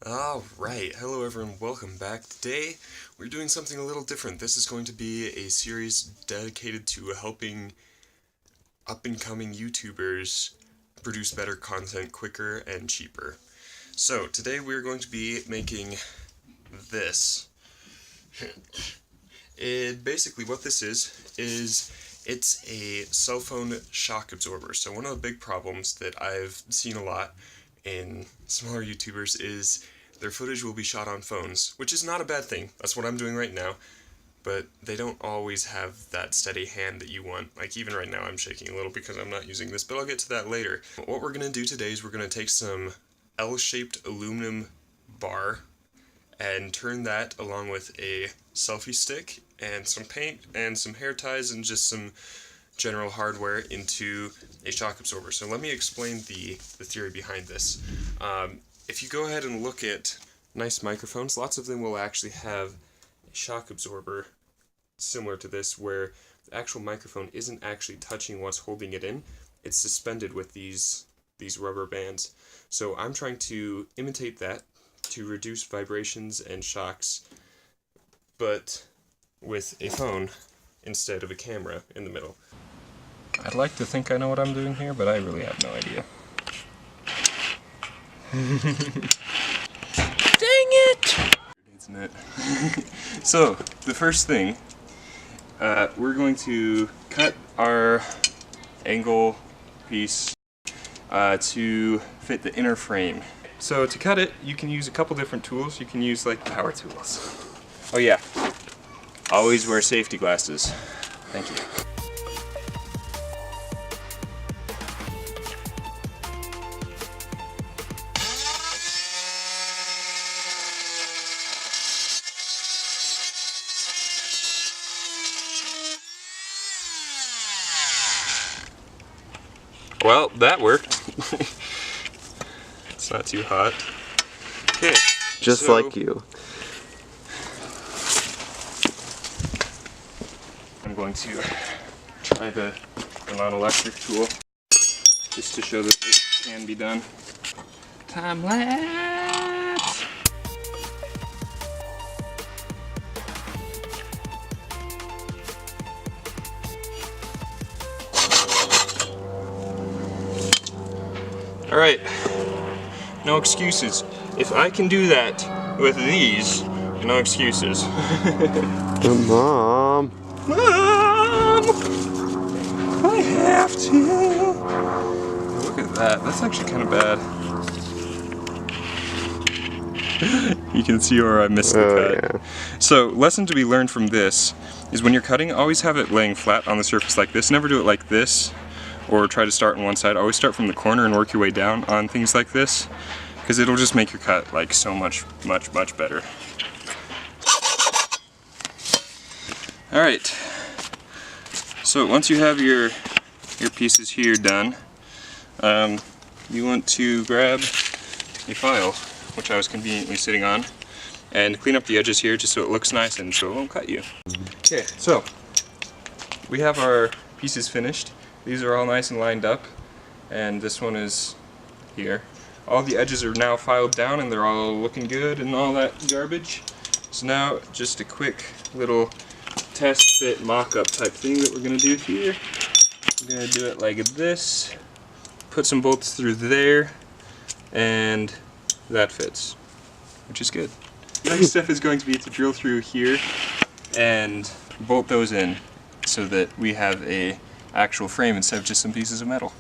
Alright, hello everyone, welcome back. Today we're doing something a little different. This is going to be a series dedicated to helping up-and-coming YouTubers produce better content quicker and cheaper. So today we're going to be making this. Basically what this is it's a cell phone shock absorber. So one of the big problems that I've seen a lot in smaller YouTubers is their footage will be shot on phones, which is not a bad thing. That's what I'm doing right now, but they don't always have that steady hand that you want. Like even right now I'm shaking a little because I'm not using this, but I'll get to that later. What we're going to do today is we're going to take some L-shaped aluminum bar and turn that along with a selfie stick and some paint and some hair ties and just some general hardware into a shock absorber. So let me explain the theory behind this. If you go ahead and look at nice microphones, lots of them will actually have a shock absorber similar to this where the actual microphone isn't actually touching what's holding it in. It's suspended with these rubber bands. So I'm trying to imitate that to reduce vibrations and shocks, but with a phone instead of a camera in the middle. I'd like to think I know what I'm doing here, but I really have no idea. Dang it! Isn't it? So, the first thing, we're going to cut our angle piece to fit the inner frame. So to cut it, you can use a couple different tools. You can use like power tools. Oh yeah, always wear safety glasses. Thank you. Well, that worked. It's not too hot. Okay. Just so, like you. I'm going to try the non-electric tool just to show that it can be done. Time lapse! Alright, no excuses. If I can do that with these, no excuses. Mom! Mom! I have to! Look at that, that's actually kind of bad. You can see where I missed the cut. Yeah. So, lesson to be learned from this is when you're cutting, always have it laying flat on the surface like this. Never do it like this, or try to start on one side. Always start from the corner and work your way down on things like this, because it'll just make your cut like so much better. Alright, so once you have your pieces here done, you want to grab a file, which I was conveniently sitting on, and clean up the edges here just so it looks nice and so it won't cut you. Okay, so we have our pieces finished. These are all nice and lined up, and this one is here. All the edges are now filed down and they're all looking good and all that garbage. So now just a quick little test fit mock-up type thing that we're going to do here. We're going to do it like this, put some bolts through there, and that fits, which is good. The next step is going to be to drill through here and bolt those in so that we have a actual frame instead of just some pieces of metal.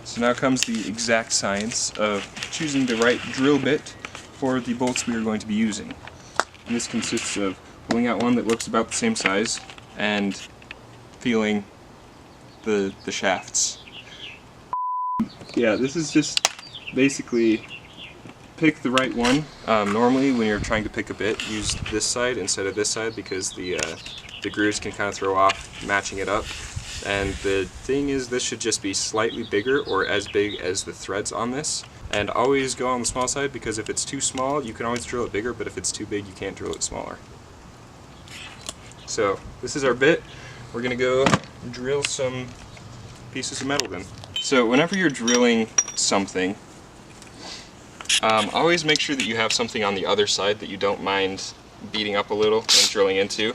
So now comes the exact science of choosing the right drill bit for the bolts we are going to be using. And this consists of pulling out one that looks about the same size and feeling the shafts. Yeah, this is just basically pick the right one. Normally when you're trying to pick a bit, use this side instead of this side because the grooves can kind of throw off matching it up. And the thing is, this should just be slightly bigger or as big as the threads on this. And always go on the small side, because if it's too small, you can always drill it bigger, but if it's too big, you can't drill it smaller. So, this is our bit. We're going to go drill some pieces of metal then. So, whenever you're drilling something, Always make sure that you have something on the other side that you don't mind beating up a little and drilling into,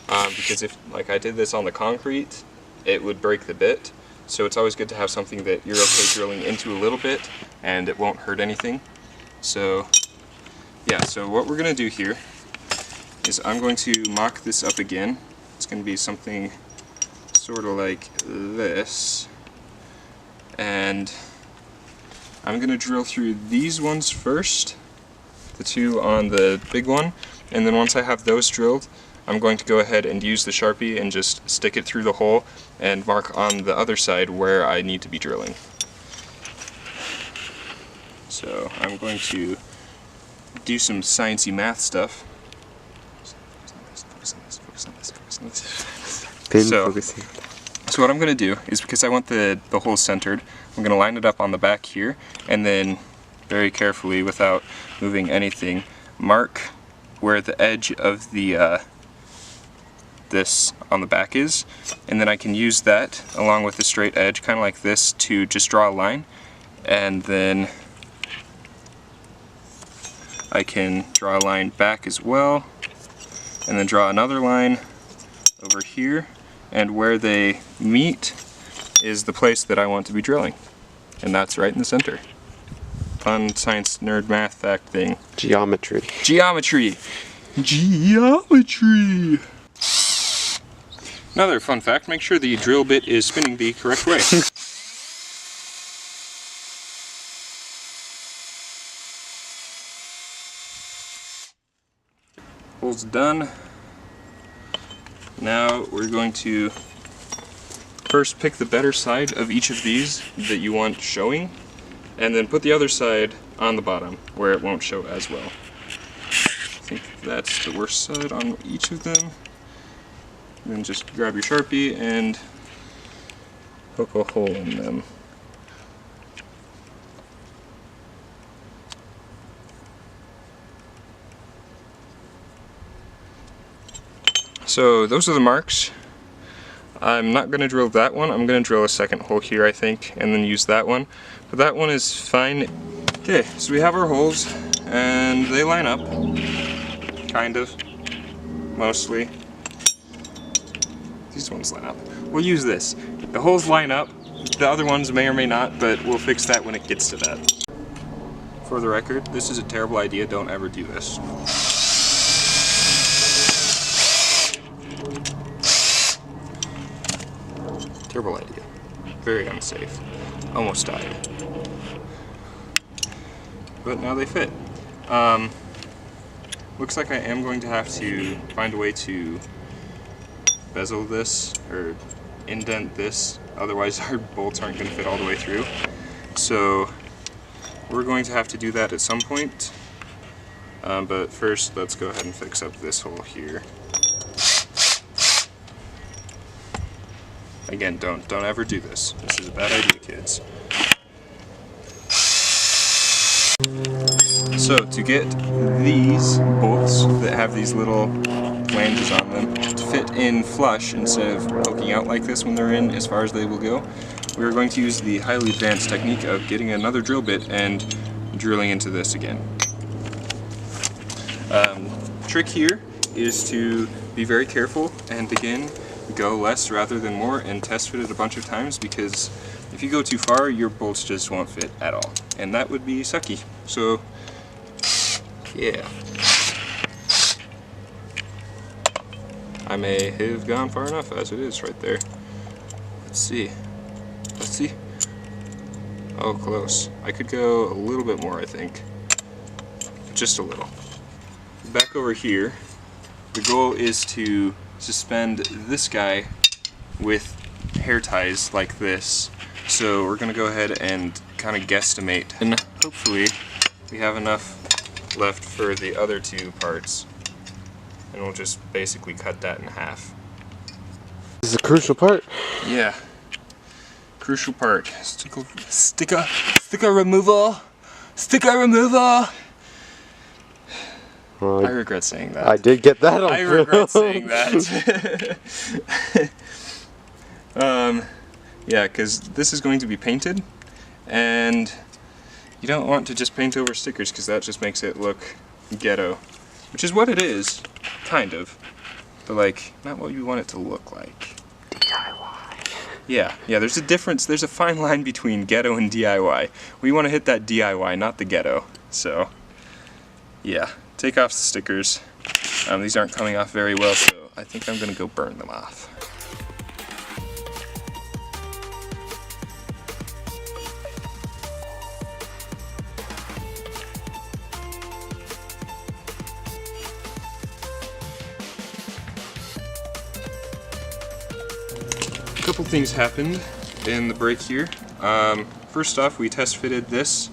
because if, like I did this on the concrete, it would break the bit. So it's always good to have something that you're okay drilling into a little bit and it won't hurt anything. So yeah, so what we're going to do here is I'm going to mock this up again. It's going to be something sort of like this, and I'm going to drill through these ones first, the two on the big one, and then once I have those drilled, I'm going to go ahead and use the Sharpie and just stick it through the hole and mark on the other side where I need to be drilling. So I'm going to do some sciencey math stuff. Focus on this. So what I'm going to do is, because I want the hole centered, I'm going to line it up on the back here, and then very carefully, without moving anything, mark where the edge of the this on the back is, and then I can use that along with the straight edge, kind of like this, to just draw a line, and then I can draw a line back as well, and then draw another line over here, and where they meet is the place that I want to be drilling, and that's right in the center. Fun science nerd math fact thing. Geometry. Geometry! Geometry! Another fun fact, make sure the drill bit is spinning the correct way. Hole's done. Now we're going to first pick the better side of each of these that you want showing, and then put the other side on the bottom where it won't show as well. I think that's the worst side on each of them. And then just grab your Sharpie and poke a hole in them. So those are the marks. I'm not going to drill that one. I'm going to drill a second hole here, I think, and then use that one. But that one is fine. Okay, so we have our holes, and they line up. Kind of. Mostly. These ones line up. We'll use this. The holes line up. The other ones may or may not, but we'll fix that when it gets to that. For the record, this is a terrible idea. Don't ever do this. Terrible idea. Very unsafe. Almost died. But now they fit. Looks like I am going to have to find a way to bezel this, or indent this, otherwise our bolts aren't going to fit all the way through. So we're going to have to do that at some point. But first, let's go ahead and fix up this hole here. Again, don't ever do this. This is a bad idea, kids. So to get these bolts that have these little flanges on them to fit in flush instead of poking out like this when they're in as far as they will go, we are going to use the highly advanced technique of getting another drill bit and drilling into this again. Trick here is to be very careful and again go less rather than more and test fit it a bunch of times, because if you go too far your bolts just won't fit at all, and that would be sucky. So yeah, I may have gone far enough as it is right there. Let's see. Oh, close. I could go a little bit more, I think. Just a little. Back over here, the goal is to suspend this guy with hair ties like this. So we're gonna go ahead and kind of guesstimate, and hopefully we have enough left for the other two parts, and we'll just basically cut that in half. This is a crucial part. Yeah, crucial part. Sticker removal. Well, I regret saying that. I did get that on I regret saying that. Yeah, because this is going to be painted, and you don't want to just paint over stickers because that just makes it look ghetto. Which is what it is, kind of. But like, not what you want it to look like. DIY. Yeah, there's a difference, there's a fine line between ghetto and DIY. We want to hit that DIY, not the ghetto. So, yeah, take off the stickers. These aren't coming off very well, so I think I'm gonna go burn them off. A couple things happened in the break here. First off, we test fitted this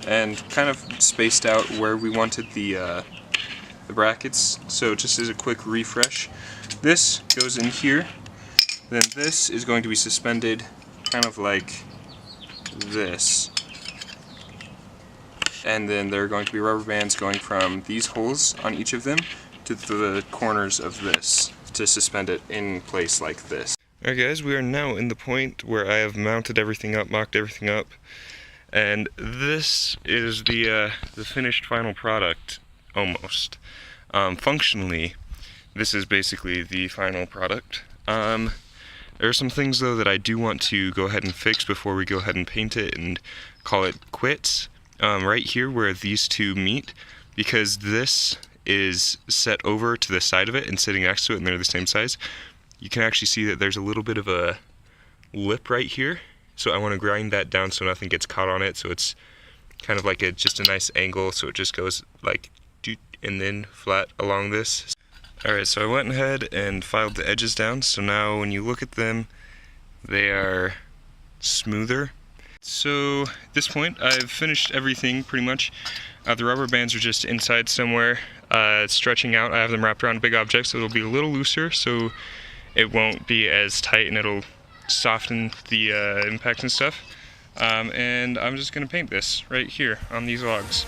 and kind of spaced out where we wanted the brackets. So just as a quick refresh, this goes in here, then this is going to be suspended kind of like this. And then there are going to be rubber bands going from these holes on each of them to the corners of this to suspend it in place like this. Alright guys, we are now in the point where I have mounted everything up, mocked everything up, and this is the finished final product, almost. Functionally, this is basically the final product. There are some things though that I do want to go ahead and fix before we go ahead and paint it and call it quits. Right here where these two meet, because this is set over to the side of it and sitting next to it and they're the same size, you can actually see that there's a little bit of a lip right here. So I want to grind that down so nothing gets caught on it, so it's kind of like just a nice angle, so it just goes like and then flat along this. Alright, so I went ahead and filed the edges down, so now when you look at them, they are smoother. So at this point I've finished everything pretty much. The rubber bands are just inside somewhere, stretching out. I have them wrapped around a big object, so it'll be a little looser, so it won't be as tight and it'll soften the impact and stuff. And I'm just going to paint this right here on these logs.